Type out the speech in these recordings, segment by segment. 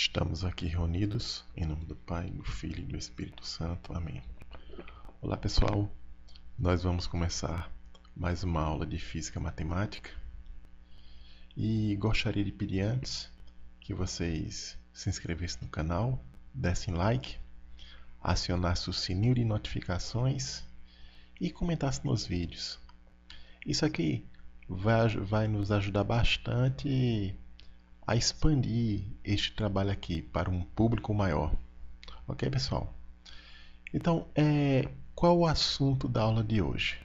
Estamos aqui reunidos em nome do Pai, do Filho e do Espírito Santo. Amém. Olá pessoal, nós vamos começar mais uma aula de Física Matemática e gostaria de pedir antes que vocês se inscrevessem no canal, dessem like, acionassem o sininho de notificações e comentassem nos vídeos. Isso aqui vai nos ajudar bastante a expandir este trabalho aqui para um público maior. Ok, pessoal? Então, qual o assunto da aula de hoje?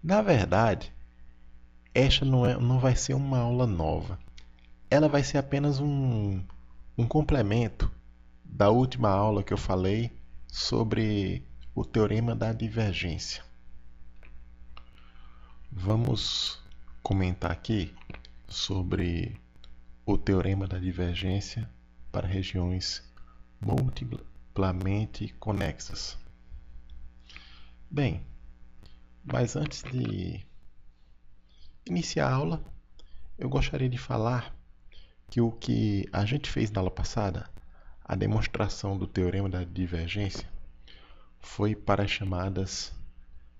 Na verdade, esta não vai ser uma aula nova. Ela vai ser apenas um complemento da última aula que eu falei sobre o teorema da divergência. Vamos comentar aqui sobre o teorema da divergência para regiões multiplamente conexas. Bem, mas antes de iniciar a aula, eu gostaria de falar que o que a gente fez na aula passada, a demonstração do teorema da divergência, foi para as chamadas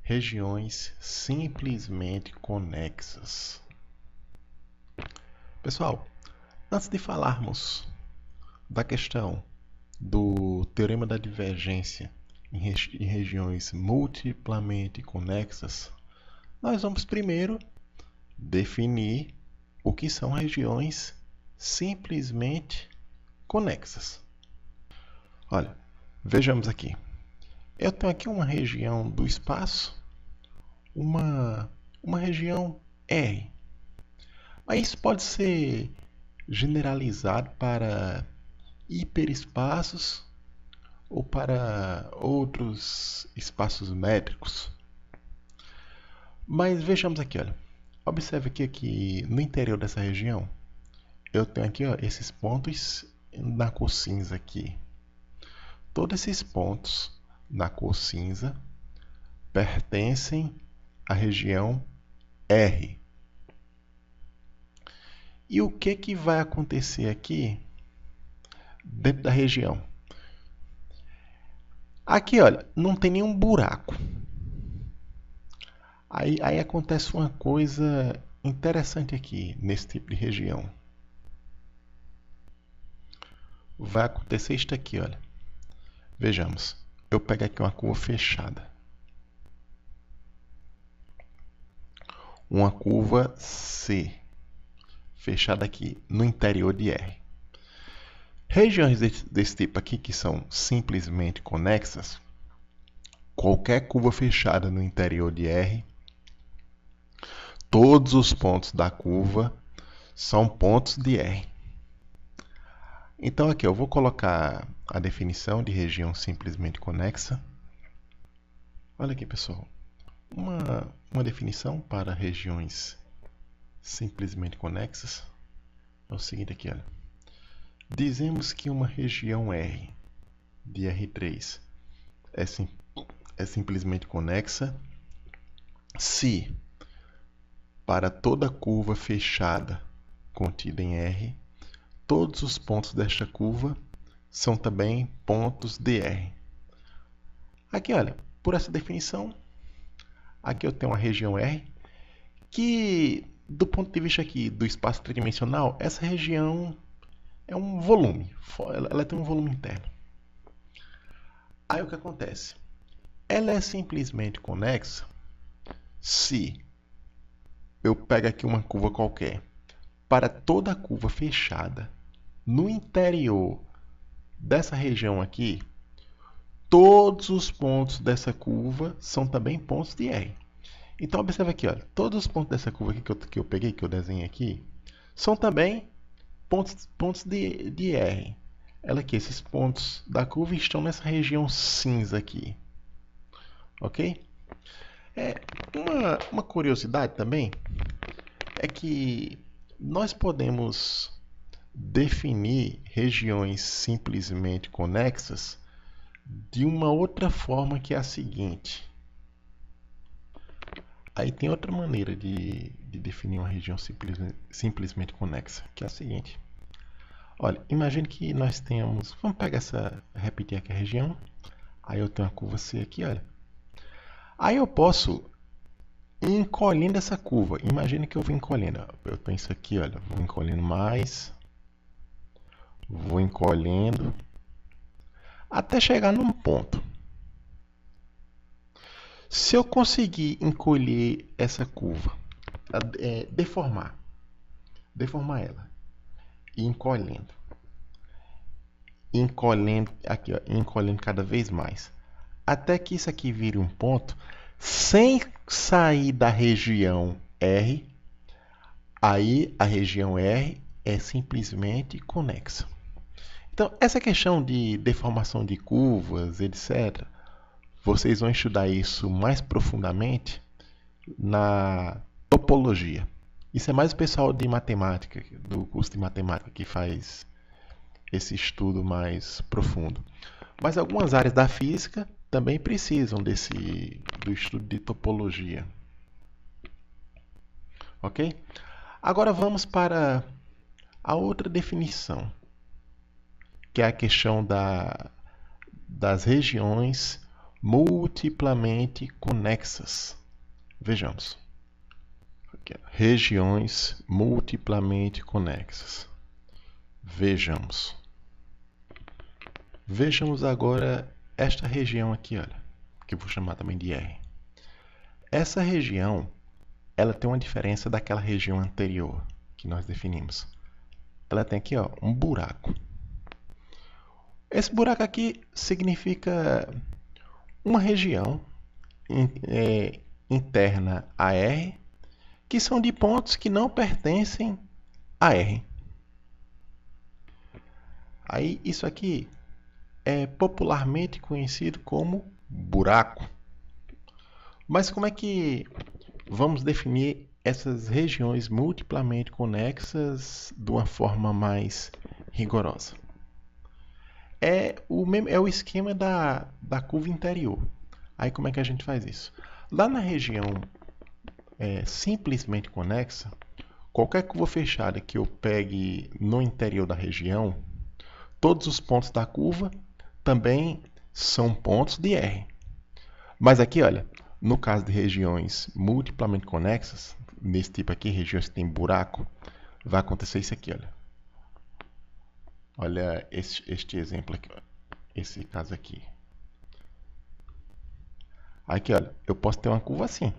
regiões simplesmente conexas. Pessoal, antes de falarmos da questão do teorema da divergência em regiões multiplamente conexas, nós vamos primeiro definir o que são regiões simplesmente conexas. Olha, vejamos aqui. Eu tenho aqui uma região do espaço, uma região R. Mas isso pode ser generalizado para hiperespaços ou para outros espaços métricos. Mas vejamos aqui, olha. Observe aqui que no interior dessa região, eu tenho aqui esses pontos na cor cinza aqui. Todos esses pontos na cor cinza pertencem à região R. E o que vai acontecer aqui dentro da região? Aqui, olha, não tem nenhum buraco. Aí acontece uma coisa interessante aqui, nesse tipo de região. Vai acontecer isto aqui, olha. Vejamos. Eu pego aqui uma curva fechada. Uma curva C. Fechada aqui no interior de R. Regiões desse tipo aqui, que são simplesmente conexas, qualquer curva fechada no interior de R, todos os pontos da curva são pontos de R. Então aqui eu vou colocar a definição de região simplesmente conexa. Olha aqui, pessoal. Uma definição para regiões simplesmente conexas é o seguinte aqui, olha. Dizemos que uma região R de R3 é simplesmente conexa se para toda curva fechada contida em R, todos os pontos desta curva são também pontos de R. Aqui, olha, por essa definição, aqui eu tenho uma região R que, do ponto de vista aqui do espaço tridimensional, essa região é um volume, ela tem um volume interno. Aí o que acontece? Ela é simplesmente conexa se eu pego aqui uma curva qualquer, para toda curva fechada no interior dessa região aqui, todos os pontos dessa curva são também pontos de R. Então observe aqui, olha, todos os pontos dessa curva aqui que eu peguei, que eu desenhei aqui, são também pontos de R. Olha aqui, esses pontos da curva estão nessa região cinza aqui. Ok? Uma curiosidade também é que nós podemos definir regiões simplesmente conexas de uma outra forma, que é a seguinte. Aí tem outra maneira de definir uma região simplesmente conexa, que é a seguinte. Olha, imagine que nós tenhamos... Vamos pegar repetir aqui a região. Aí eu tenho a curva C aqui, olha. Aí eu posso ir encolhendo essa curva. Imagine que eu vou encolhendo. Eu tenho isso aqui, olha. Vou encolhendo mais. Vou encolhendo. Até chegar num ponto. Se eu conseguir encolher essa curva, deformar ela, e encolhendo aqui, ó, encolhendo cada vez mais, até que isso aqui vire um ponto, sem sair da região R, aí a região R é simplesmente conexa. Então, essa questão de deformação de curvas, etc., vocês vão estudar isso mais profundamente na topologia. Isso é mais o pessoal de matemática, do curso de matemática, que faz esse estudo mais profundo. Mas algumas áreas da física também precisam do estudo de topologia. Ok? Agora vamos para a outra definição, que é a questão das regiões multiplamente conexas. Vejamos. Aqui, regiões multiplamente conexas. Vejamos. Vejamos agora esta região aqui, olha, que eu vou chamar também de R. Essa região, ela tem uma diferença daquela região anterior que nós definimos. Ela tem aqui, ó, um buraco. Esse buraco aqui significa uma região interna a R, que são de pontos que não pertencem a R. Aí isso aqui é popularmente conhecido como buraco. Mas como é que vamos definir essas regiões multiplamente conexas de uma forma mais rigorosa? É o esquema da curva interior. Aí como é que a gente faz isso? Lá na região simplesmente conexa, qualquer curva fechada que eu pegue no interior da região, todos os pontos da curva também são pontos de R. Mas aqui, olha, no caso de regiões multiplamente conexas, nesse tipo aqui, regiões que tem buraco, vai acontecer isso aqui, olha. Olha este exemplo aqui, ó. Esse caso aqui. Aqui, olha, eu posso ter uma curva assim.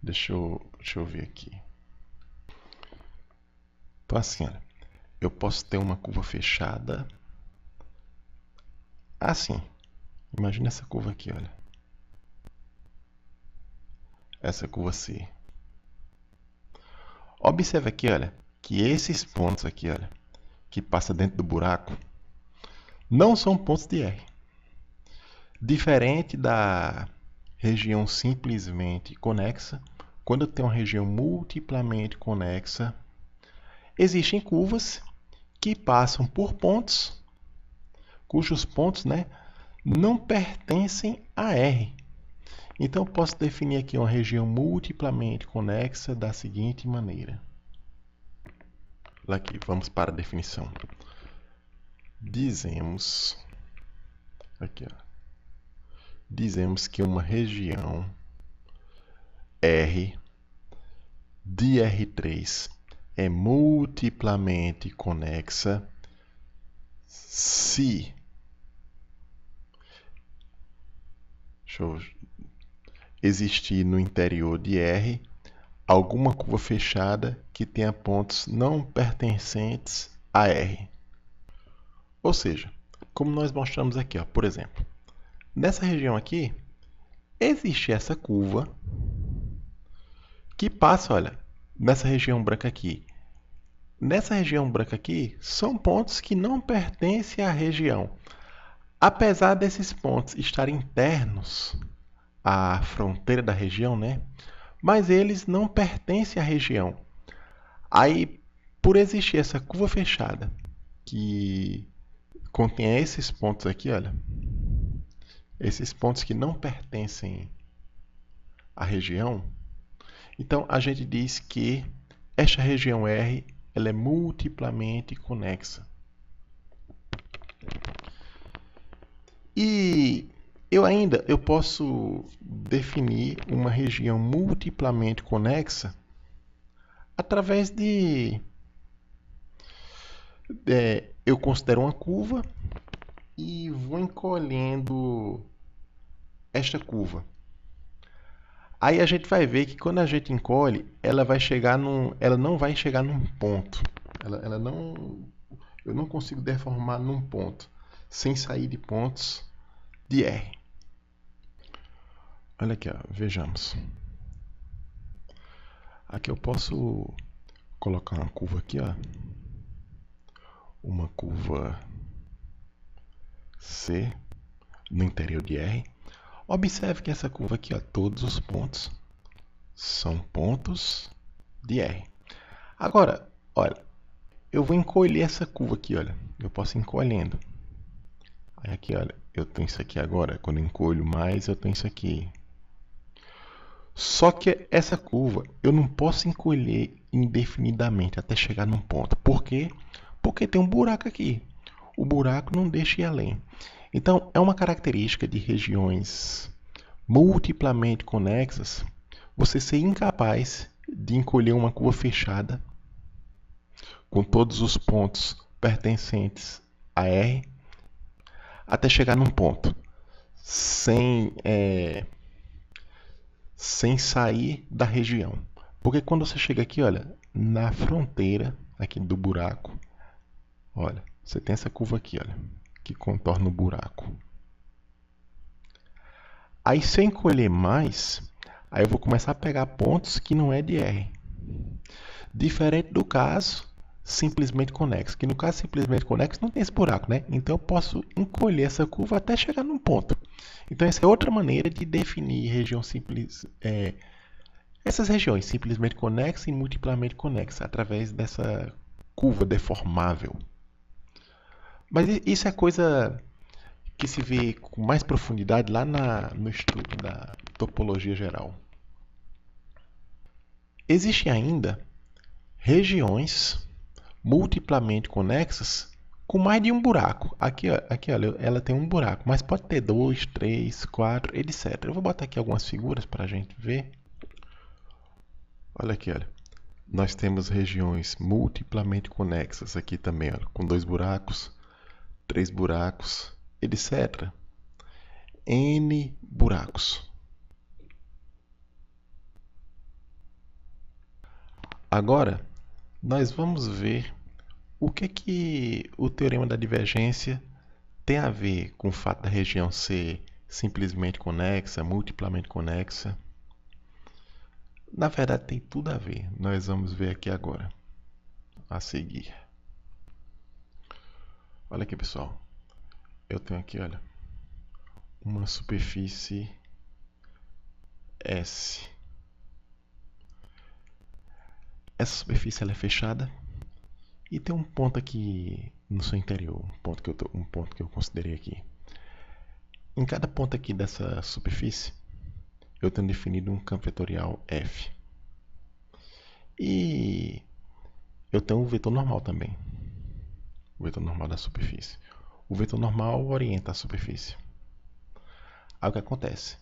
Deixa eu ver aqui. Então assim, olha, eu posso ter uma curva fechada assim. Imagina essa curva aqui, olha. Essa curva C. Observe aqui, olha, que esses pontos aqui, olha, que passa dentro do buraco, não são pontos de R. Diferente da região simplesmente conexa, quando eu tenho uma região multiplamente conexa, existem curvas que passam por pontos, cujos pontos, né, não pertencem a R. Então, eu posso definir aqui uma região multiplamente conexa da seguinte maneira. Aqui, vamos para a definição. Dizemos que uma região R de R3 é multiplamente conexa se existir no interior de R alguma curva fechada que tenha pontos não pertencentes a R. Ou seja, como nós mostramos aqui, ó, por exemplo, nessa região aqui, existe essa curva que passa, olha, nessa região branca aqui. Nessa região branca aqui, são pontos que não pertencem à região. Apesar desses pontos estarem internos à fronteira da região, né? Mas eles não pertencem à região. Aí, por existir essa curva fechada, que contém esses pontos aqui, olha, esses pontos que não pertencem à região, Então, a gente diz que esta região R ela é multiplamente conexa. E eu posso definir uma região multiplamente conexa através eu considero uma curva e vou encolhendo esta curva. Aí a gente vai ver que quando a gente encolhe, ela não vai chegar num ponto. Eu não consigo deformar num ponto sem sair de pontos de R. Olha aqui, ó, vejamos. Aqui eu posso colocar uma curva aqui, ó. Uma curva C no interior de R. Observe que essa curva aqui, ó, todos os pontos são pontos de R. Agora, olha, eu vou encolher essa curva aqui, olha. Eu posso ir encolhendo. Aí aqui, olha, eu tenho isso aqui agora. Quando eu encolho mais, eu tenho isso aqui. Só que essa curva eu não posso encolher indefinidamente até chegar num ponto. Por quê? Porque tem um buraco aqui. O buraco não deixa ir além. Então, é uma característica de regiões multiplamente conexas você ser incapaz de encolher uma curva fechada com todos os pontos pertencentes a R até chegar num ponto sem sair da região. Porque quando você chega aqui, olha, na fronteira aqui do buraco, olha, você tem essa curva aqui, olha, que contorna o buraco. Aí se eu encolher mais, aí eu vou começar a pegar pontos que não é de R. Diferente do caso simplesmente conexo, que no caso simplesmente conexo não tem esse buraco, né? Então eu posso encolher essa curva até chegar num ponto. Então essa é outra maneira de definir região simples, essas regiões simplesmente conexas e multiplamente conexas através dessa curva deformável. Mas isso é coisa que se vê com mais profundidade lá no estudo da topologia geral. Existem ainda regiões multiplamente conexas com mais de um buraco. Aqui, olha, ela tem um buraco, mas pode ter 2, 3, 4, etc. Eu vou botar aqui algumas figuras para a gente ver. Olha aqui, olha. Nós temos regiões multiplamente conexas aqui também, olha, com 2 buracos, 3 buracos, etc. N buracos. Agora, nós vamos ver o que o teorema da divergência tem a ver com o fato da região ser simplesmente conexa, multiplamente conexa. Na verdade, tem tudo a ver. Nós vamos ver aqui agora, a seguir. Olha aqui, pessoal. Eu tenho aqui, olha, uma superfície S. Essa superfície ela é fechada e tem um ponto aqui no seu interior, um ponto que eu considerei aqui. Em cada ponto aqui dessa superfície, eu tenho definido um campo vetorial F. E eu tenho um vetor normal também. O vetor normal da superfície. O vetor normal orienta a superfície. Aí o que acontece?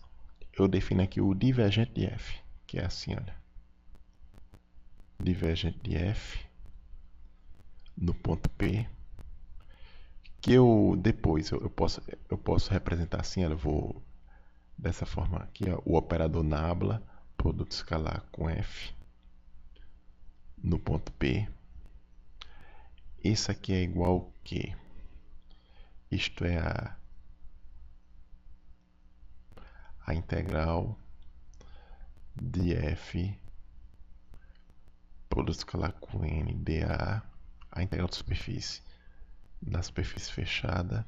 Eu defino aqui o divergente de F, que é assim, olha. Divergente de F no ponto P, que depois eu posso representar assim, eu vou dessa forma aqui, ó, o operador nabla, produto escalar com F no ponto P. Isso aqui é igual ao que? Isto é a integral de F produto escalar com N dA, a integral da superfície na superfície fechada,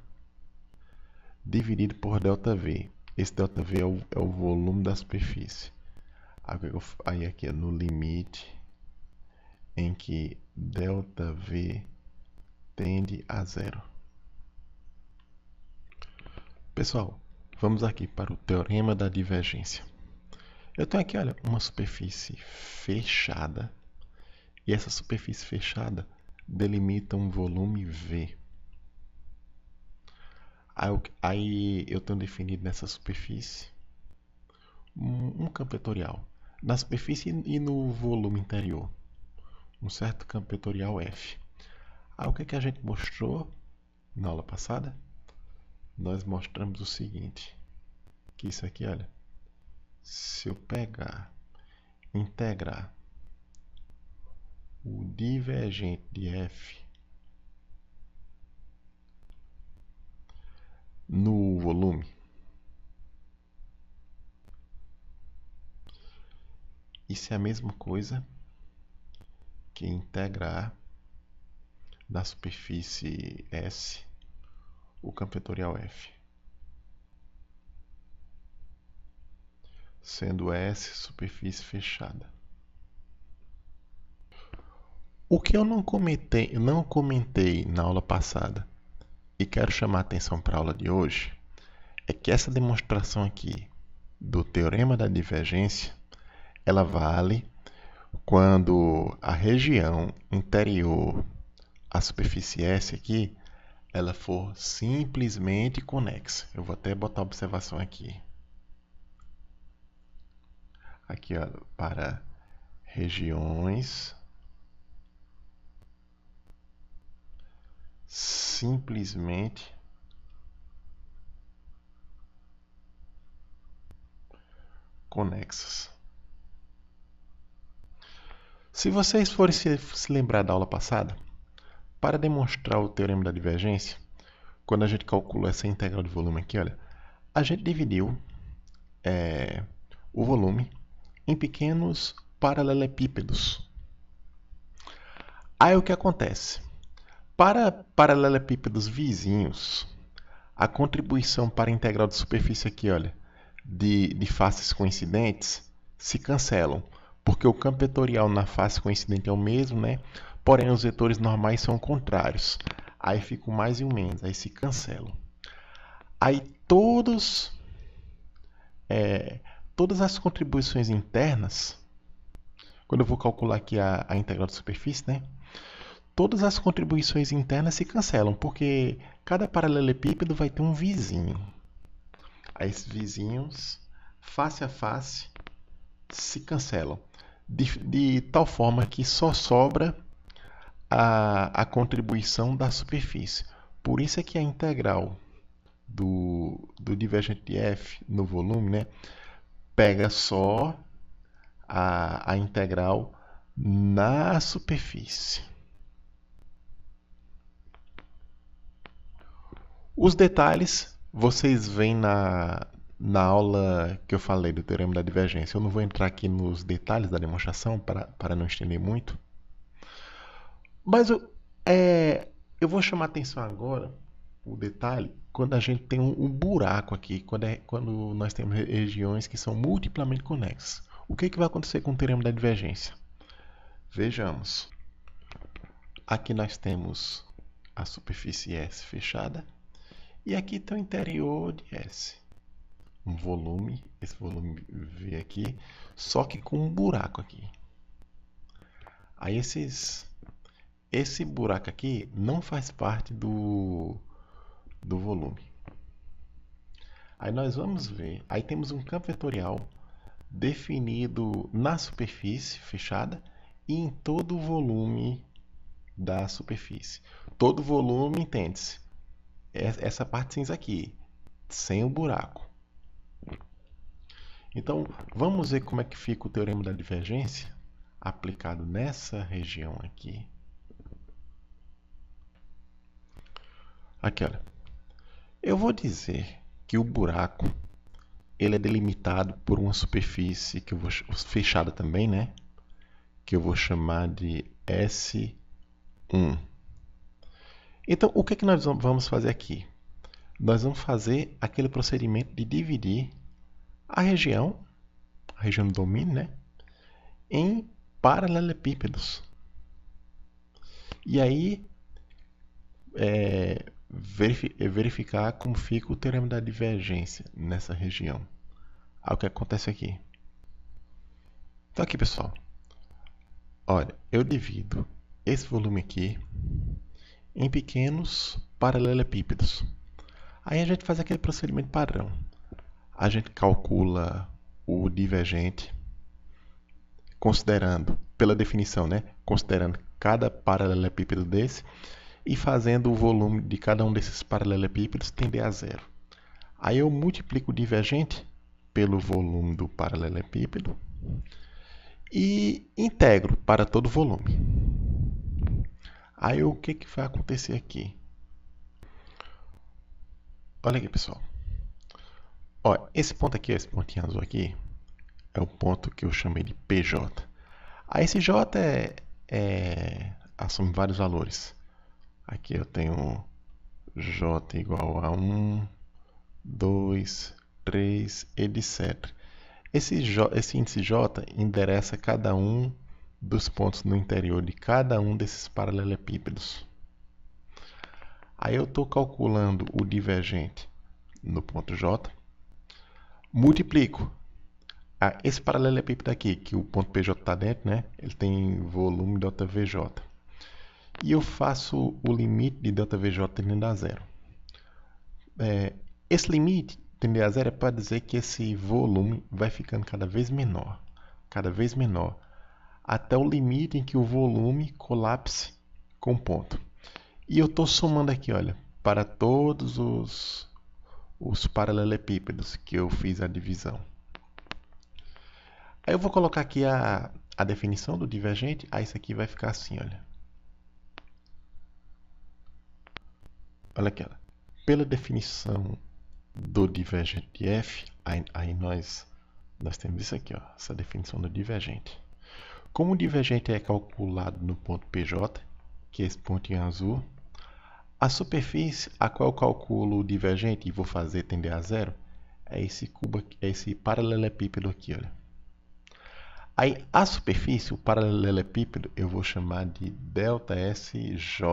dividido por ΔV. Esse ΔV é o volume da superfície. Aí aqui é no limite em que ΔV tende a zero. Pessoal, vamos aqui para o teorema da divergência. Eu tenho aqui, olha, uma superfície fechada. E essa superfície fechada delimita um volume V. Aí eu tenho definido nessa superfície um campo vetorial. Na superfície e no volume interior. Um certo campo vetorial F. Aí o que a gente mostrou na aula passada? Nós mostramos o seguinte. Que isso aqui, olha. Se eu pegar, integrar o divergente de F no volume, isso é a mesma coisa que integrar da superfície S o campo vetorial F, sendo S superfície fechada. O que eu não comentei na aula passada e quero chamar a atenção para a aula de hoje é que essa demonstração aqui do teorema da divergência, ela vale quando a região interior à superfície S aqui, ela for simplesmente conexa. Eu vou até botar a observação aqui. Aqui, ó, para regiões simplesmente conexas. Se vocês forem se lembrar da aula passada, para demonstrar o teorema da divergência, quando a gente calculou essa integral de volume aqui, olha, a gente dividiu o volume em pequenos paralelepípedos. Aí o que acontece? Para paralelepípedos vizinhos, a contribuição para a integral de superfície aqui, olha, de faces coincidentes se cancelam, porque o campo vetorial na face coincidente é o mesmo, né? Porém, os vetores normais são contrários. Aí fica o mais e o menos, aí se cancelam. Aí todas as contribuições internas, quando eu vou calcular aqui a integral de superfície, né? Todas as contribuições internas se cancelam, porque cada paralelepípedo vai ter um vizinho. Aí esses vizinhos, face a face, se cancelam. De tal forma que só sobra a contribuição da superfície. Por isso é que a integral do divergente de F no volume, né, pega só a integral na superfície. Os detalhes vocês veem na aula que eu falei do teorema da divergência. Eu não vou entrar aqui nos detalhes da demonstração para não estender muito. Mas eu vou chamar a atenção agora, o detalhe, quando a gente tem um buraco aqui, quando nós temos regiões que são multiplamente conexas. O que vai acontecer com o teorema da divergência? Vejamos. Aqui nós temos a superfície S fechada. E aqui está o interior de S. Um volume, esse volume V aqui, só que com um buraco aqui. Aí esse buraco aqui não faz parte do volume. Aí nós vamos ver, aí temos um campo vetorial definido na superfície fechada e em todo o volume da superfície. Todo volume, entende-se, essa parte cinza aqui, sem o buraco. Então, vamos ver como é que fica o teorema da divergência aplicado nessa região aqui. Aqui, olha. Eu vou dizer que o buraco ele é delimitado por uma superfície que eu vou fechada também, né? Que eu vou chamar de S1. Então, o que é que nós vamos fazer aqui? Nós vamos fazer aquele procedimento de dividir a região do domínio, né, em paralelepípedos. E aí, verificar como fica o teorema da divergência nessa região. Aí, o que acontece aqui? Então aqui, pessoal, olha, eu divido esse volume aqui em pequenos paralelepípedos. Aí a gente faz aquele procedimento padrão. A gente calcula o divergente, considerando, pela definição, né? Considerando cada paralelepípedo desse e fazendo o volume de cada um desses paralelepípedos tender a zero. Aí eu multiplico o divergente pelo volume do paralelepípedo e integro para todo o volume. Aí o que vai acontecer aqui? Olha aqui, pessoal. Ó, esse ponto aqui, esse pontinho azul aqui, é o ponto que eu chamei de PJ. Aí esse J assume vários valores. Aqui eu tenho J igual a 1, 2, 3, etc. Esse índice J endereça cada um dos pontos no interior de cada um desses paralelepípedos. Aí eu estou calculando o divergente no ponto J, multiplico. Esse paralelepípedo aqui, que o ponto PJ está dentro, né? Ele tem volume ΔVJ. E eu faço o limite de ΔVJ tendendo a zero. Esse limite tendendo a zero é para dizer que esse volume vai ficando cada vez menor, até o limite em que o volume colapse com o ponto. E eu estou somando aqui, olha, para todos os paralelepípedos que eu fiz a divisão. Aí eu vou colocar aqui a definição do divergente. Aí isso aqui vai ficar assim, olha. Olha aqui, olha. Pela definição do divergente de f, aí nós temos isso aqui, ó, essa definição do divergente. Como o divergente é calculado no ponto PJ, que é esse pontinho azul, a superfície a qual eu calculo o divergente e vou fazer tender a zero é esse cubo aqui, é esse paralelepípedo aqui, olha. Aí a superfície, o paralelepípedo, eu vou chamar de ΔSJ.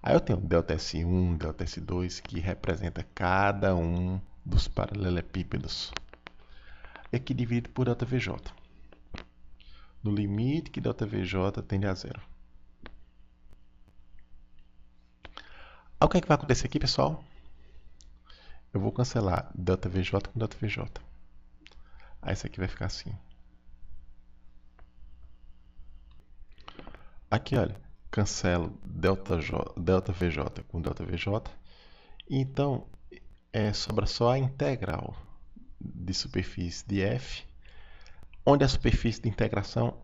Aí eu tenho ΔS1, ΔS2, que representa cada um dos paralelepípedos. E aqui dividido por ΔVJ. No limite que ΔVJ tende a zero. Aí o que é que vai acontecer aqui, pessoal? Eu vou cancelar ΔVJ com ΔVJ. Aí isso aqui vai ficar assim. Aqui, olha, cancelo ΔVJ com ΔVJ. Então, sobra só a integral de superfície de f, onde a superfície de integração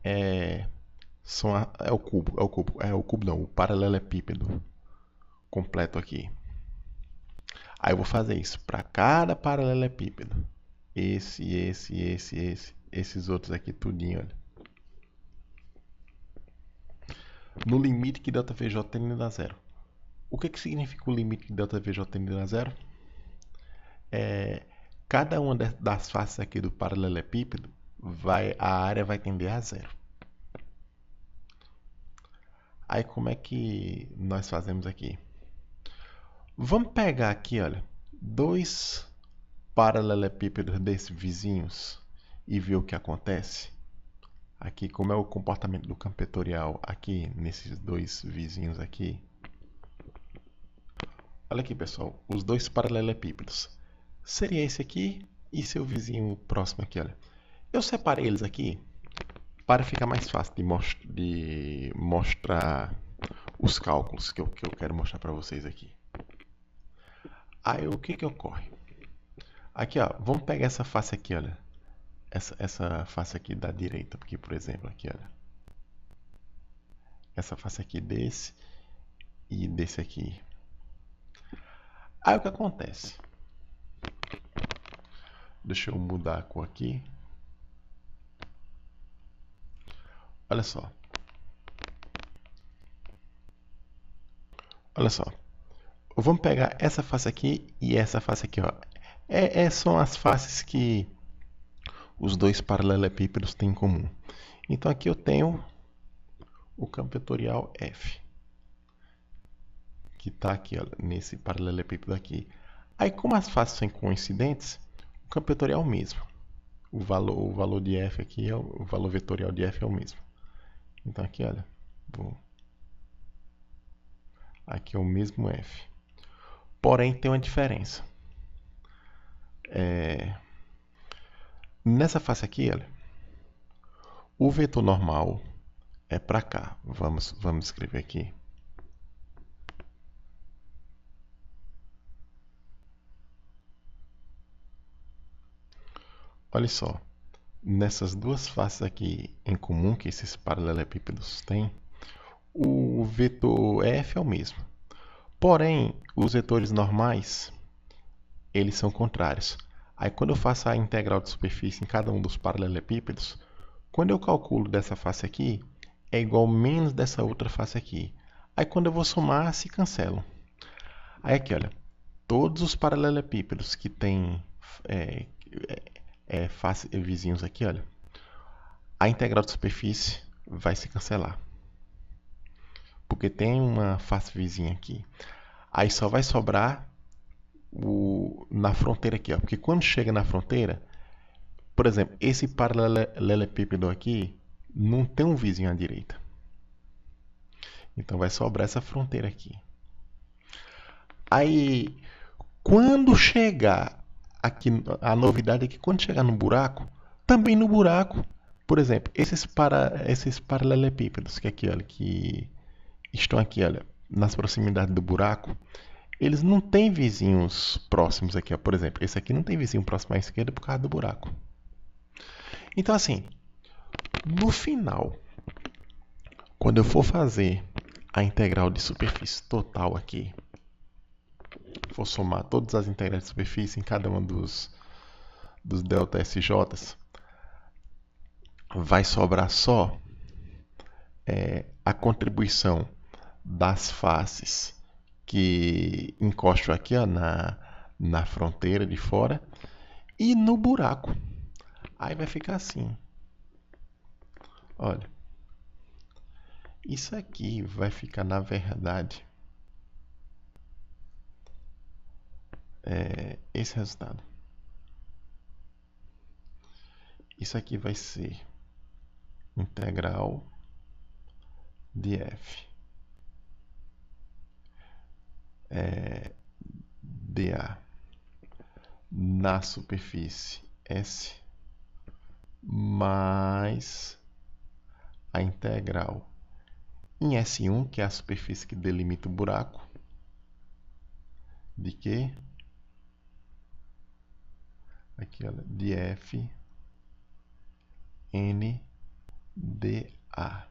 o paralelepípedo completo aqui. Aí eu vou fazer isso para cada paralelepípedo. Esses outros aqui tudinho, olha. No limite que ΔVJ tende a zero. O que significa o limite que ΔVJ tende a zero? Cada uma das faces aqui do paralelepípedo, a área vai tender a zero. Aí como é que nós fazemos aqui? Vamos pegar aqui, olha, dois paralelepípedos desses vizinhos e ver o que acontece. Aqui, como é o comportamento do campo vetorial aqui nesses dois vizinhos aqui. Olha aqui, pessoal, os dois paralelepípedos. Seria esse aqui e seu vizinho próximo aqui, olha. Eu separei eles aqui para ficar mais fácil de mostrar os cálculos que eu quero mostrar para vocês aqui. Aí o que ocorre? Aqui, ó, vamos pegar essa face aqui, olha. Essa face aqui da direita, aqui, por exemplo, aqui, olha. Essa face aqui desse e desse aqui. Aí o que acontece? Deixa eu mudar a cor aqui. Olha só. Olha só. Vamos pegar essa face aqui e essa face aqui, ó. São as faces que os dois paralelepípedos têm em comum. Então aqui eu tenho o campo vetorial F, que está aqui, ó, nesse paralelepípedo aqui. Aí como as faces são coincidentes, o campo vetorial é o mesmo. o valor de f aqui, o valor vetorial de f é o mesmo. Então aqui, olha, aqui é o mesmo f. Porém, tem uma diferença. Nessa face aqui, olha, o vetor normal é para cá. Vamos escrever aqui. Olha só, nessas duas faces aqui em comum que esses paralelepípedos têm, o vetor f é o mesmo. Porém, os vetores normais, eles são contrários. Aí quando eu faço a integral de superfície em cada um dos paralelepípedos, quando eu calculo dessa face aqui, é igual menos dessa outra face aqui. Aí quando eu vou somar, se cancelam. Aí aqui, olha, todos os paralelepípedos que têm vizinhos aqui, olha, a integral de superfície vai se cancelar. Porque tem uma face vizinha aqui. Aí só vai sobrar na fronteira aqui, ó. Porque quando chega na fronteira, por exemplo, esse paralelepípedo aqui não tem um vizinho à direita. Então vai sobrar essa fronteira aqui. Aí, quando chegar aqui, a novidade é que quando chegar no buraco, também no buraco, por exemplo, esses paralelepípedos que aqui, olha, que estão aqui, olha, nas proximidades do buraco, eles não têm vizinhos próximos aqui, ó. Por exemplo, esse aqui não tem vizinho próximo à esquerda por causa do buraco. Então, assim, no final, quando eu for fazer a integral de superfície total aqui, for somar todas as integrais de superfície em cada um dos ΔSJs, vai sobrar só a contribuição das faces que encostam aqui, ó, na fronteira de fora e no buraco. Aí vai ficar assim. Olha, isso aqui vai ficar, na verdade, esse resultado. Isso aqui vai ser integral de f dA na superfície S mais a integral em S1, que é a superfície que delimita o buraco, de quê? Aqui, olha, de f n dA.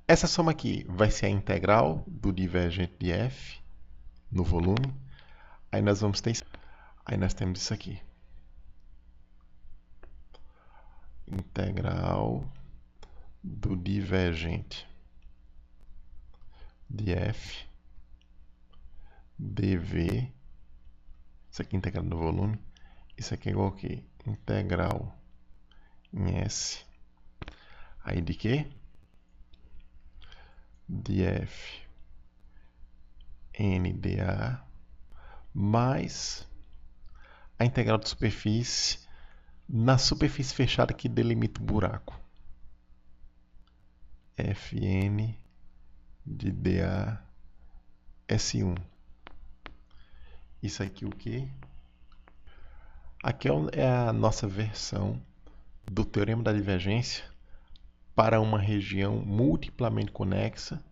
Essa soma aqui vai ser a integral do divergente de f no volume. Aí nós vamos ter, aí nós temos isso aqui. Integral do divergente de f dv. Isso aqui é integral do volume. Isso aqui é igual a quê? Integral em S. Aí de quê? De f n dA mais a integral de superfície na superfície fechada que delimita o buraco. Fn de dA S1. Isso aqui o quê? Aqui é a nossa versão do teorema da divergência para uma região multiplamente conexa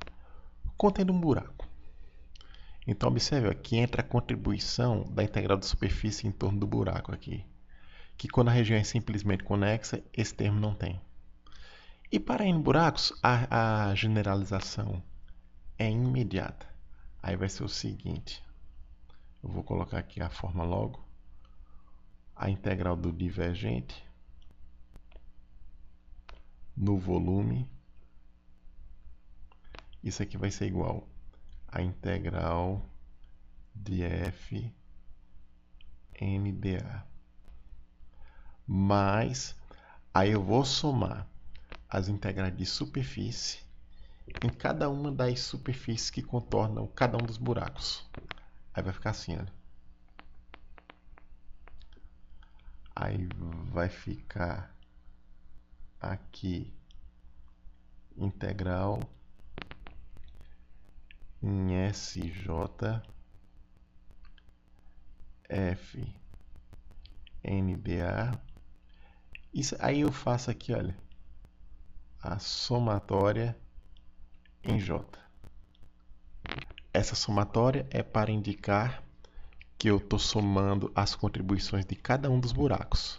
contendo um buraco. Então, observe, aqui entra a contribuição da integral de superfície em torno do buraco aqui, que quando a região é simplesmente conexa, esse termo não tem. E para N buracos, a generalização é imediata. Aí vai ser o seguinte, eu vou colocar aqui a forma logo, a integral do divergente no volume, isso aqui vai ser igual a integral de f n dA. Mas, aí eu vou somar as integrais de superfície em cada uma das superfícies que contornam cada um dos buracos. Aí vai ficar assim, olha. Aí vai ficar aqui integral em SJ F NDA. Isso aí eu faço aqui, olha, a somatória em J. Essa somatória é para indicar que eu estou somando as contribuições de cada um dos buracos.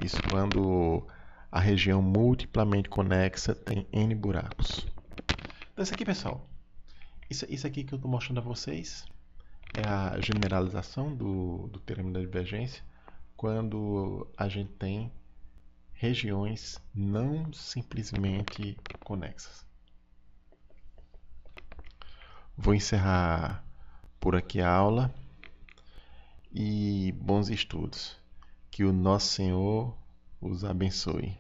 Isso quando a região multiplamente conexa tem N buracos. Então isso aqui, pessoal, isso aqui que eu estou mostrando a vocês é a generalização do teorema da divergência quando a gente tem regiões não simplesmente conexas. Vou encerrar por aqui a aula e bons estudos. Que o nosso Senhor os abençoe.